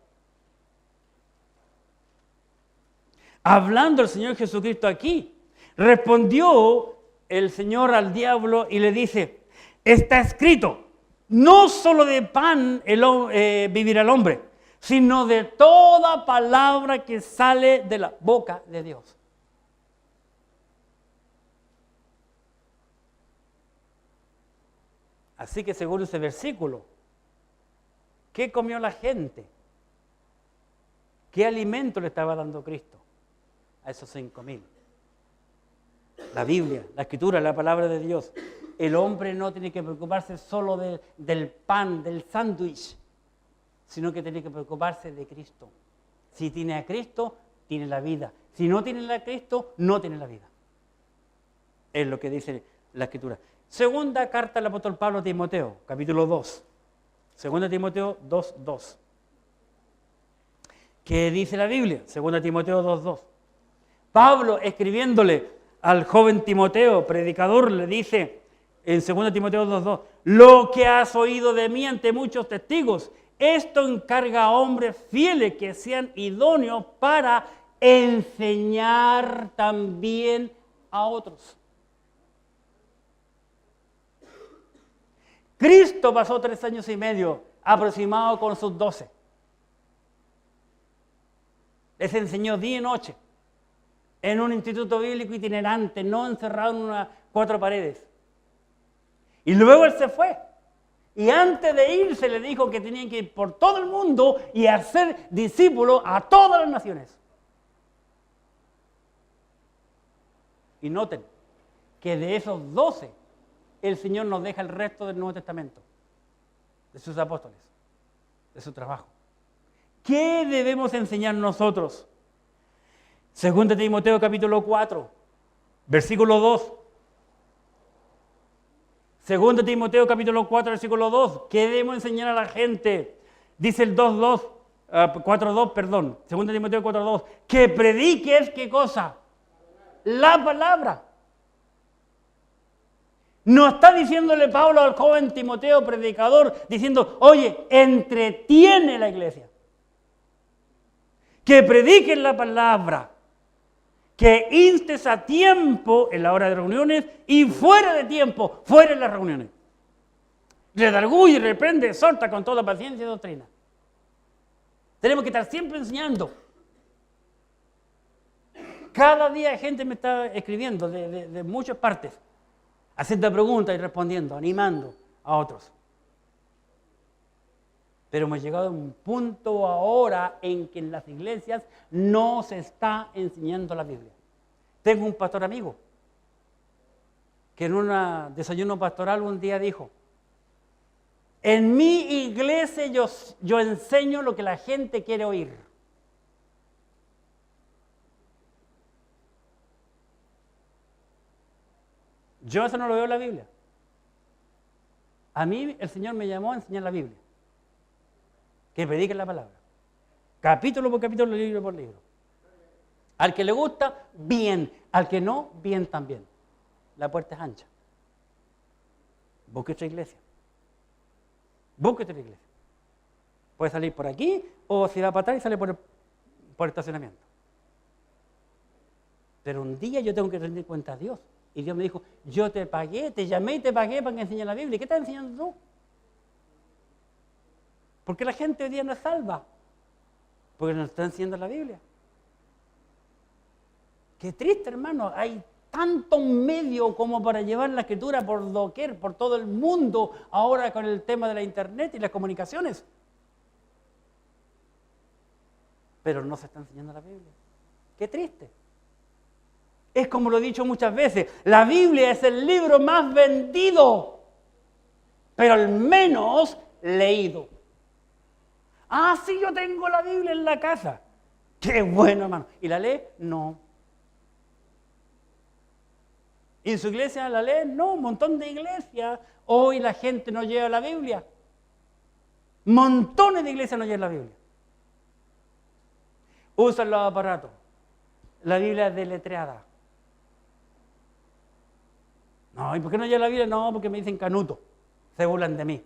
Hablando el Señor Jesucristo aquí, respondió el Señor al diablo y le dice, está escrito, no solo de pan vivirá el hombre, sino de toda palabra que sale de la boca de Dios. Así que según ese versículo, ¿qué comió la gente? ¿Qué alimento le estaba dando Cristo a esos 5,000? La Biblia, la Escritura, la palabra de Dios. El hombre no tiene que preocuparse solo del pan, del sándwich, sino que tiene que preocuparse de Cristo. Si tiene a Cristo, tiene la vida. Si no tiene a Cristo, no tiene la vida. Es lo que dice la Escritura. Segunda carta del apóstol Pablo a Timoteo, capítulo 2. Segunda Timoteo 2:2. ¿Qué dice la Biblia? Segunda Timoteo 2:2. Pablo, escribiéndole al joven Timoteo, predicador, le dice en 2 Timoteo 2:2, lo que has oído de mí ante muchos testigos, esto encarga a hombres fieles que sean idóneos para enseñar también a otros. Cristo pasó 3 años y medio aproximado con sus 12. Les enseñó día y noche en un instituto bíblico itinerante, no encerrado en unas 4 paredes. Y luego él se fue. Y antes de irse le dijo que tenían que ir por todo el mundo y hacer discípulos a todas las naciones. Y noten que de esos 12, el Señor nos deja el resto del Nuevo Testamento, de sus apóstoles, de su trabajo. ¿Qué debemos enseñar nosotros? 2 Timoteo capítulo 4, versículo 2. 2 Timoteo capítulo 4, versículo 2. ¿Qué debemos enseñar a la gente? Dice el 4.2, perdón. 2 Timoteo 4.2. Que prediques, ¿qué cosa? La palabra. No está diciéndole Pablo al joven Timoteo, predicador, diciendo, oye, entretiene la iglesia. Que prediques la palabra. Que instes a tiempo en la hora de reuniones y fuera de tiempo, fuera de las reuniones. Redarguye, reprende, exhorta con toda paciencia y doctrina. Tenemos que estar siempre enseñando. Cada día gente me está escribiendo de muchas partes, haciendo preguntas y respondiendo, animando a otros. Pero hemos llegado a un punto ahora en que en las iglesias no se está enseñando la Biblia. Tengo un pastor amigo que en un desayuno pastoral un día dijo, en mi iglesia yo enseño lo que la gente quiere oír. Yo eso no lo veo en la Biblia. A mí el Señor me llamó a enseñar la Biblia. Que prediquen la palabra. Capítulo por capítulo, libro por libro. Al que le gusta, bien. Al que no, bien también. La puerta es ancha. Busque otra iglesia. Busque otra iglesia. Puede salir por aquí o si va para atrás y sale por el estacionamiento. Pero un día yo tengo que rendir cuenta a Dios. Y Dios me dijo, yo te pagué, te llamé y te pagué para que enseñes la Biblia. ¿Y qué estás enseñando tú? Porque la gente hoy día no es salva. Porque no está enseñando la Biblia. Qué triste, hermano. Hay tanto medio como para llevar la Escritura por doquier, por todo el mundo, ahora con el tema de la internet y las comunicaciones. pero no se está enseñando la Biblia. Qué triste. Es como lo he dicho muchas veces, la Biblia es el libro más vendido, pero el menos leído. Ah, sí, yo tengo la Biblia en la casa. Qué bueno, hermano. ¿Y la lee? No. ¿Y en su iglesia la lee? No, un montón de iglesias. Hoy la gente no lleva la Biblia. Montones de iglesias no llevan la Biblia. Usan los aparatos. La Biblia es deletreada. No, ¿y por qué no lleva la Biblia? No, porque me dicen canuto. Se burlan de mí.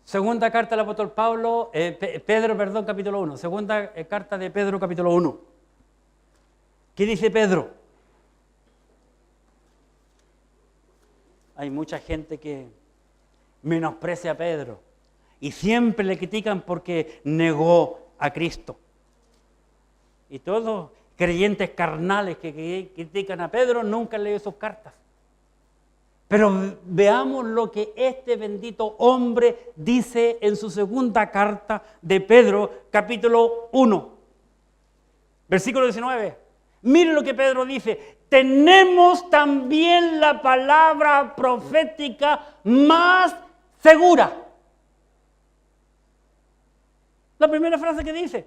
Segunda carta del apóstol Pablo, Pedro, capítulo 1. Segunda carta de Pedro, capítulo 1. ¿Qué dice Pedro? Hay mucha gente que menosprecia a Pedro y siempre le critican porque negó a Cristo. Y todos creyentes carnales que critican a Pedro nunca han leído sus cartas. Pero veamos lo que este bendito hombre dice en su segunda carta de Pedro, capítulo 1, versículo 19. Miren lo que Pedro dice. Tenemos también la palabra profética más segura. La primera frase que dice.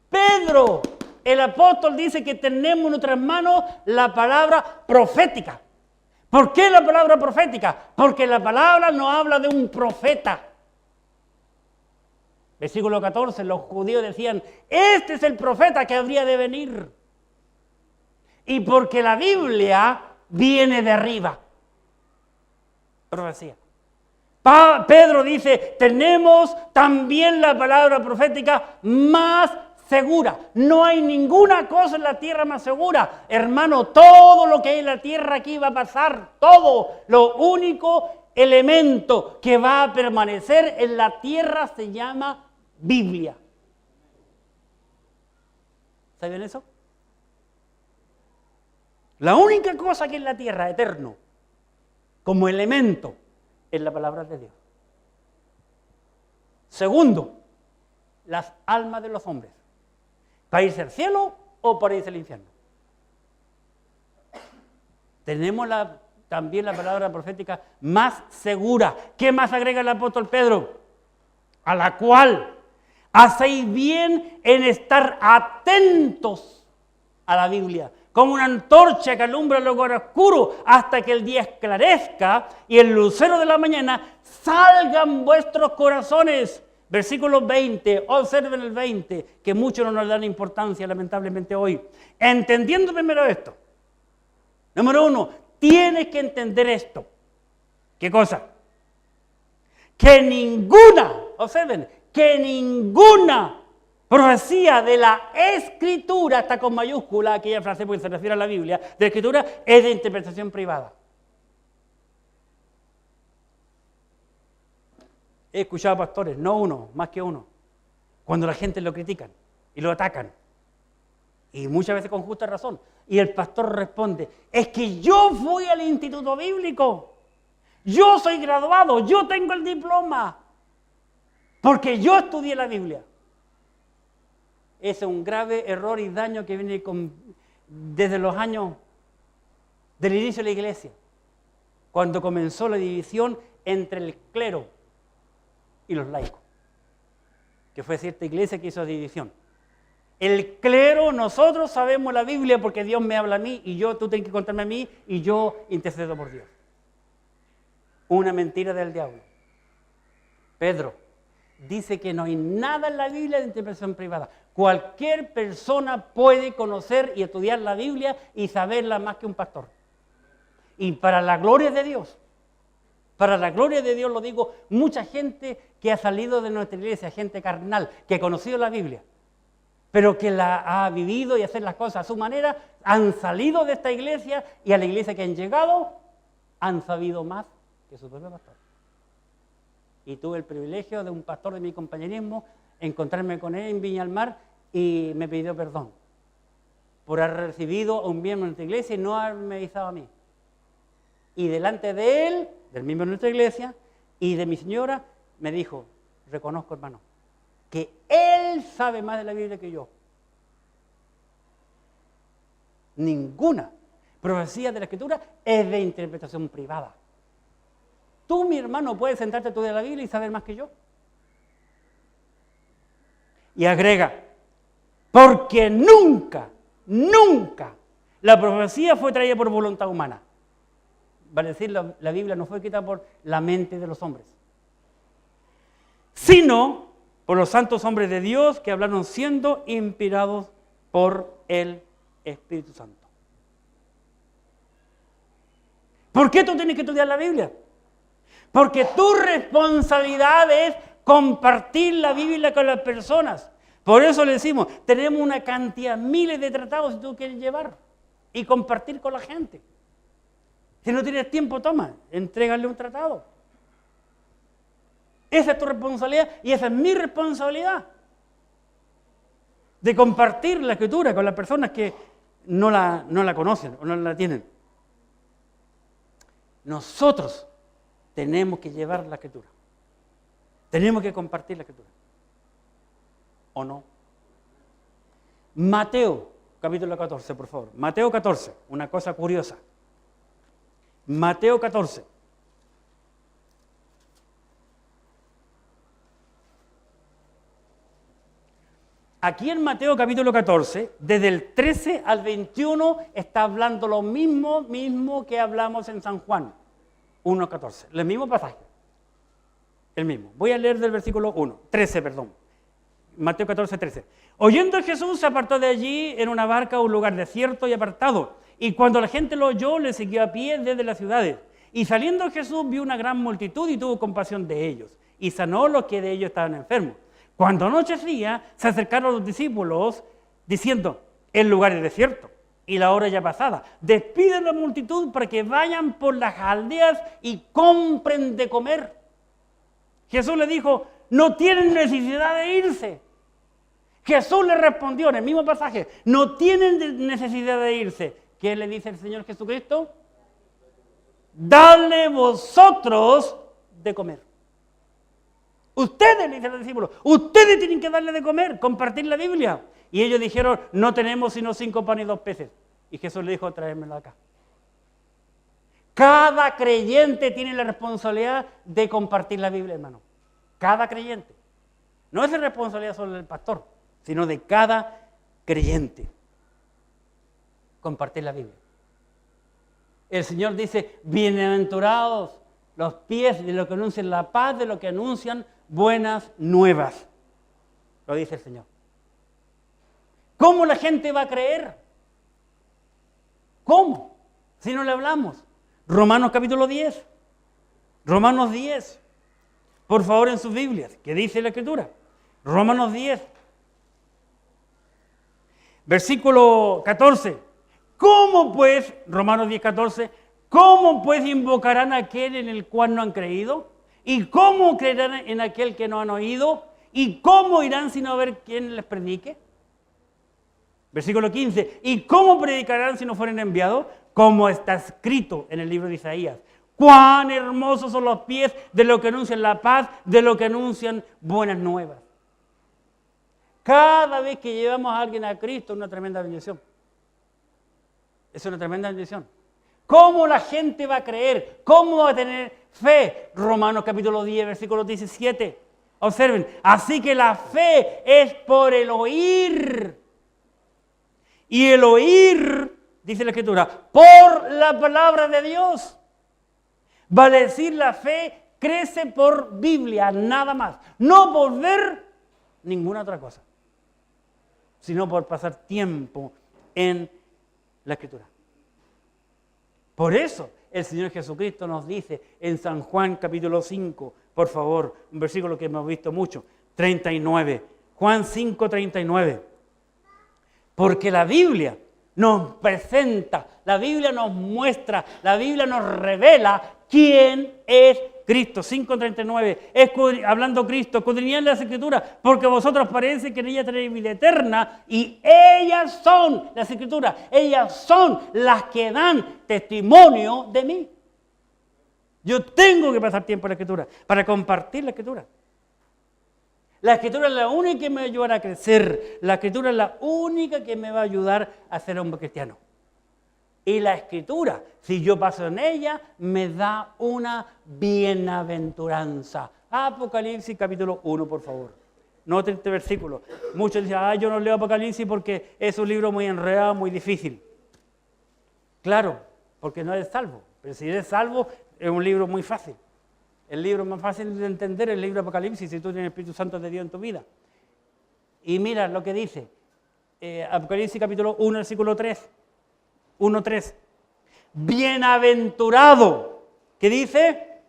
Pedro, el apóstol, dice que tenemos en nuestras manos la palabra profética. ¿Por qué la palabra profética? Porque la palabra nos habla de un profeta. Versículo 14, los judíos decían, este es el profeta que habría de venir. Y porque la Biblia viene de arriba. Profecía. Pedro dice, tenemos también la palabra profética más segura. No hay ninguna cosa en la tierra más segura. Hermano, todo lo que hay en la tierra aquí va a pasar. Todo. Lo único elemento que va a permanecer en la tierra se llama Biblia. ¿Saben eso? La única cosa que en la tierra eterno, como elemento, es la palabra de Dios. Segundo, las almas de los hombres. ¿Para irse al cielo o para irse al infierno? Tenemos también la palabra profética más segura. ¿Qué más agrega el apóstol Pedro? A la cual hacéis bien en estar atentos a la Biblia, como una antorcha que alumbra el lugar oscuro hasta que el día esclarezca y el lucero de la mañana salgan vuestros corazones. Versículo 20, observen el 20, que muchos no nos dan importancia lamentablemente hoy. Entendiendo primero esto. Número 1, tienes que entender esto. ¿Qué cosa? Que ninguna, observen, que ninguna profecía de la Escritura, está con mayúscula, aquella frase porque se refiere a la Biblia, de la Escritura, es de interpretación privada. He escuchado a pastores, no uno, más que uno, cuando la gente lo critican y lo atacan. Y muchas veces con justa razón. Y el pastor responde, es que yo fui al instituto bíblico, yo soy graduado, yo tengo el diploma, porque yo estudié la Biblia. Ese es un grave error y daño que viene desde los años del inicio de la iglesia, cuando comenzó la división entre el clero y los laicos, que fue cierta iglesia que hizo división. El clero, nosotros sabemos la Biblia porque Dios me habla a mí y tú tienes que contarme a mí y yo intercedo por Dios. Una mentira del diablo. Pedro dice que no hay nada en la Biblia de interpretación privada. Cualquier persona puede conocer y estudiar la Biblia y saberla más que un pastor. Y para la gloria de Dios, lo digo, mucha gente que ha salido de nuestra iglesia, gente carnal, que ha conocido la Biblia, pero que la ha vivido y hacer las cosas a su manera, han salido de esta iglesia y a la iglesia que han llegado, han sabido más que su propio pastor. Y tuve el privilegio de un pastor de mi compañerismo, encontrarme con él en Viña del Mar y me pidió perdón por haber recibido a un miembro de nuestra iglesia y no haberme avisado a mí. Y delante de él, del miembro de nuestra iglesia y de mi señora, me dijo, reconozco, hermano, que él sabe más de la Biblia que yo. Ninguna profecía de la Escritura es de interpretación privada. Tú, mi hermano, puedes sentarte a estudiar la Biblia y saber más que yo. Y agrega, porque nunca la profecía fue traída por voluntad humana. Vale decir, la Biblia no fue escrita por la mente de los hombres, sino por los santos hombres de Dios que hablaron siendo inspirados por el Espíritu Santo. ¿Por qué tú tienes que estudiar la Biblia? Porque tu responsabilidad es compartir la Biblia con las personas. Por eso le decimos, tenemos una cantidad, miles de tratados si tú quieres llevar y compartir con la gente. Si no tienes tiempo, toma, entrégale un tratado. Esa es tu responsabilidad y esa es mi responsabilidad. De compartir la Escritura con las personas que no la conocen o no la tienen. Nosotros tenemos que llevar la Escritura. Tenemos que compartir la Escritura. ¿O no? Mateo, capítulo 14, por favor. Mateo 14, una cosa curiosa. Mateo 14. Aquí en Mateo capítulo 14, desde el 13 al 21, está hablando lo mismo que hablamos en San Juan 1:14. El mismo pasaje. El mismo. Voy a leer del versículo 13. Mateo 14, 13. Oyendo Jesús se apartó de allí en una barca a un lugar desierto y apartado. Y cuando la gente lo oyó, le siguió a pie desde las ciudades. Y saliendo Jesús vio una gran multitud y tuvo compasión de ellos. Y sanó los que de ellos estaban enfermos. Cuando anochecía, se acercaron los discípulos diciendo, el lugar es desierto y la hora ya pasada. Despiden a la multitud para que vayan por las aldeas y compren de comer. Jesús le dijo, no tienen necesidad de irse. Jesús le respondió en el mismo pasaje, no tienen necesidad de irse. ¿Qué le dice el Señor Jesucristo? Dadle vosotros de comer. Ustedes, le dice a los discípulos, ustedes tienen que darle de comer, compartir la Biblia. Y ellos dijeron, no tenemos sino 5 panes y 2 peces. Y Jesús le dijo, tráemelo acá. Cada creyente tiene la responsabilidad de compartir la Biblia, hermano. Cada creyente. No es la responsabilidad solo del pastor, sino de cada creyente. Compartir la Biblia. El Señor dice, bienaventurados los pies de los que anuncian la paz, de los que anuncian buenas nuevas. Lo dice el Señor. ¿Cómo la gente va a creer? ¿Cómo? Si no le hablamos. Romanos capítulo 10. Romanos 10. Por favor, en sus Biblias. ¿Qué dice la Escritura? Romanos 10. Versículo 14. ¿Cómo pues, Romanos 10, 14, cómo pues invocarán a aquel en el cual no han creído? ¿Y cómo creerán en aquel que no han oído? ¿Y cómo irán sin haber quien les predique? Versículo 15. ¿Y cómo predicarán si no fueren enviados? Como está escrito en el libro de Isaías. Cuán hermosos son los pies de los que anuncian la paz, de los que anuncian buenas nuevas. Cada vez que llevamos a alguien a Cristo es una tremenda bendición. Es una tremenda bendición. ¿Cómo la gente va a creer? ¿Cómo va a tener fe? Romanos capítulo 10, versículo 17. Observen, así que la fe es por el oír. Y el oír, dice la Escritura, por la palabra de Dios. Vale decir, la fe crece por Biblia, nada más. No por ver ninguna otra cosa, sino por pasar tiempo en la Escritura. Por eso el Señor Jesucristo nos dice en San Juan capítulo 5, por favor, un versículo que hemos visto mucho, 39. Juan 5, 39. Porque la Biblia nos presenta, la Biblia nos muestra, la Biblia nos revela quién es Cristo. 5:39, hablando Cristo, escudriñad las Escrituras, porque vosotros parece que en ellas tenéis vida eterna, y ellas son, las Escrituras, ellas son las que dan testimonio de mí. Yo tengo que pasar tiempo en la Escritura para compartir la Escritura. La Escritura es la única que me va a ayudar a crecer. La Escritura es la única que me va a ayudar a ser hombre cristiano. Y la Escritura, si yo paso en ella, me da una bienaventuranza. Apocalipsis capítulo 1, por favor. Noten este versículo. Muchos dicen, yo no leo Apocalipsis porque es un libro muy enredado, muy difícil. Claro, porque no eres salvo. Pero si eres salvo, es un libro muy fácil. El libro más fácil de entender es el libro de Apocalipsis si tú tienes el Espíritu Santo de Dios en tu vida. Y mira lo que dice. Apocalipsis capítulo 1, versículo 3. 1:3. Bienaventurado. ¿Qué dice?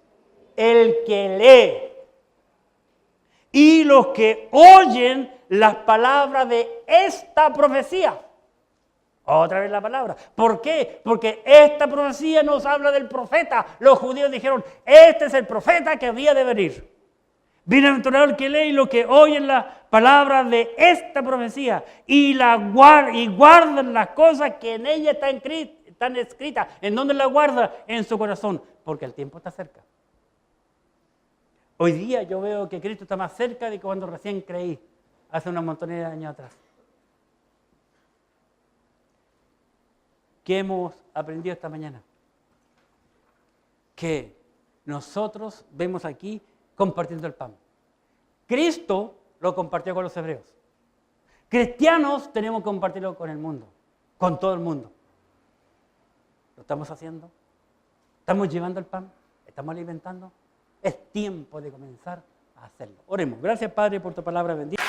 El que lee. Y los que oyen las palabras de esta profecía. Otra vez la palabra. ¿Por qué? Porque esta profecía nos habla del profeta. Los judíos dijeron, este es el profeta que había de venir. Bienaventurado el que lee y los que oyen las palabras de esta profecía y guardan las cosas que en ella están escritas. ¿En dónde las guarda? En su corazón. Porque el tiempo está cerca. Hoy día yo veo que Cristo está más cerca de cuando recién creí, hace una montonera de años atrás. ¿Qué hemos aprendido esta mañana? Que nosotros vemos aquí compartiendo el pan. Cristo lo compartió con los hebreos. Cristianos tenemos que compartirlo con el mundo, con todo el mundo. ¿Lo estamos haciendo? ¿Estamos llevando el pan? ¿Estamos alimentando? Es tiempo de comenzar a hacerlo. Oremos. Gracias, Padre, por tu palabra bendita.